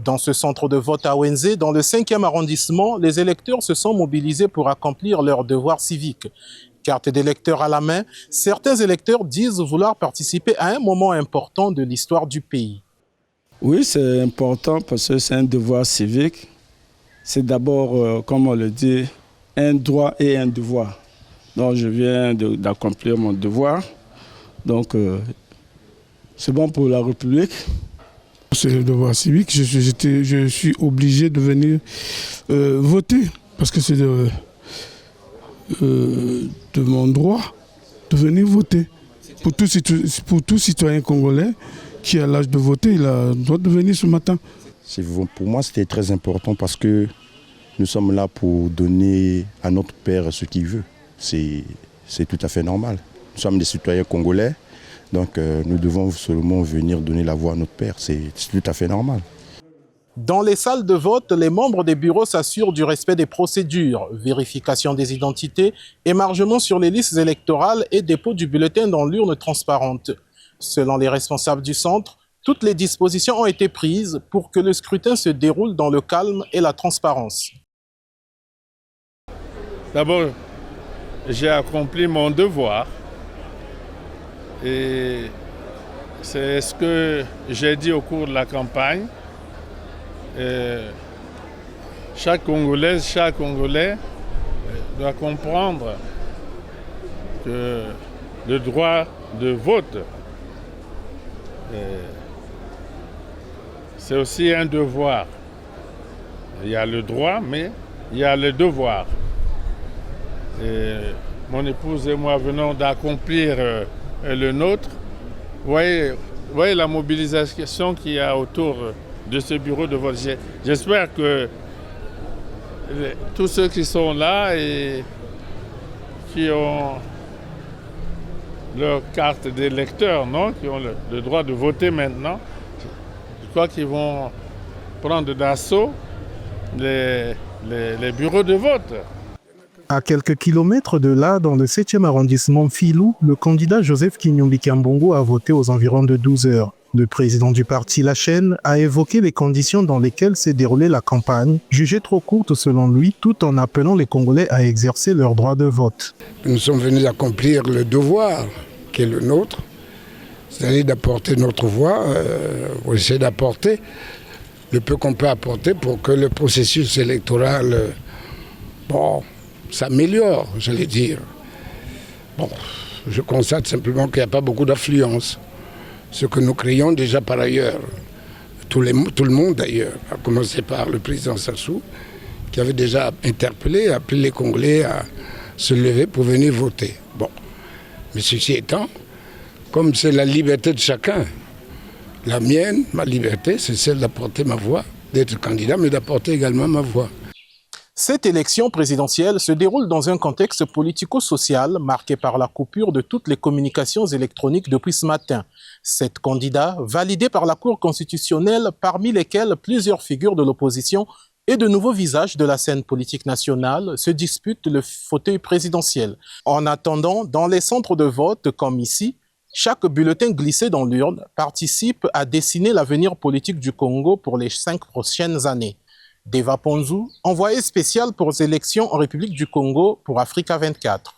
Dans ce centre de vote à Wenzé, dans le 5e arrondissement, les électeurs se sont mobilisés pour accomplir leur devoir civique. Carte d'électeur à la main, certains électeurs disent vouloir participer à un moment important de l'histoire du pays. Oui, c'est important parce que c'est un devoir civique. C'est d'abord, comme on le dit, un droit et un devoir. Donc je viens d'accomplir mon devoir. Donc c'est bon pour la République. C'est le devoir civique. Je suis obligé de venir voter parce que c'est de mon droit de venir voter. Pour tout citoyen congolais qui a l'âge de voter, il a le droit de venir ce matin. Pour moi, c'était très important parce que nous sommes là pour donner à notre père ce qu'il veut. C'est tout à fait normal. Nous sommes des citoyens congolais, donc nous devons seulement venir donner la voix à notre père. C'est tout à fait normal. Dans les salles de vote, les membres des bureaux s'assurent du respect des procédures, vérification des identités, émargement sur les listes électorales et dépôt du bulletin dans l'urne transparente. Selon les responsables du centre, toutes les dispositions ont été prises pour que le scrutin se déroule dans le calme et la transparence. D'abord, j'ai accompli mon devoir et c'est ce que j'ai dit au cours de la campagne. Chaque Congolaise, chaque Congolais doit comprendre que le droit de vote, c'est aussi un devoir. Il y a le droit, mais il y a le devoir. Et mon épouse et moi venons d'accomplir le nôtre. Vous voyez la mobilisation qu'il y a autour de ce bureau de vote. J'espère que tous ceux qui sont là et qui ont leur carte d'électeur, qui ont le droit de voter maintenant, je crois qu'ils vont prendre d'assaut les bureaux de vote. À quelques kilomètres de là, dans le 7e arrondissement Filou, le candidat Joseph Kinyombi Kambongo a voté aux environs de 12 heures. Le président du parti La Chaîne a évoqué les conditions dans lesquelles s'est déroulée la campagne, jugée trop courte selon lui, tout en appelant les Congolais à exercer leur droit de vote. Nous sommes venus accomplir le devoir qui est le nôtre, c'est-à-dire d'apporter notre voix, essayer d'apporter le peu qu'on peut apporter pour que le processus électoral s'améliore, j'allais dire. Je constate simplement qu'il n'y a pas beaucoup d'affluence. Ce que nous crayons déjà par ailleurs, tout le monde d'ailleurs, à commencer par le président Sassou, qui avait déjà interpellé, appelé les Congolais à se lever pour venir voter. Mais ceci étant, comme c'est la liberté de chacun, la mienne, ma liberté, c'est celle d'apporter ma voix, d'être candidat, mais d'apporter également ma voix. Cette élection présidentielle se déroule dans un contexte politico-social marqué par la coupure de toutes les communications électroniques depuis ce matin. 7 candidats validés par la Cour constitutionnelle, parmi lesquels plusieurs figures de l'opposition et de nouveaux visages de la scène politique nationale se disputent le fauteuil présidentiel. En attendant, dans les centres de vote comme ici, chaque bulletin glissé dans l'urne participe à dessiner l'avenir politique du Congo pour les 5 prochaines années. Deva Ponzou, envoyé spécial pour les élections en République du Congo pour Africa 24.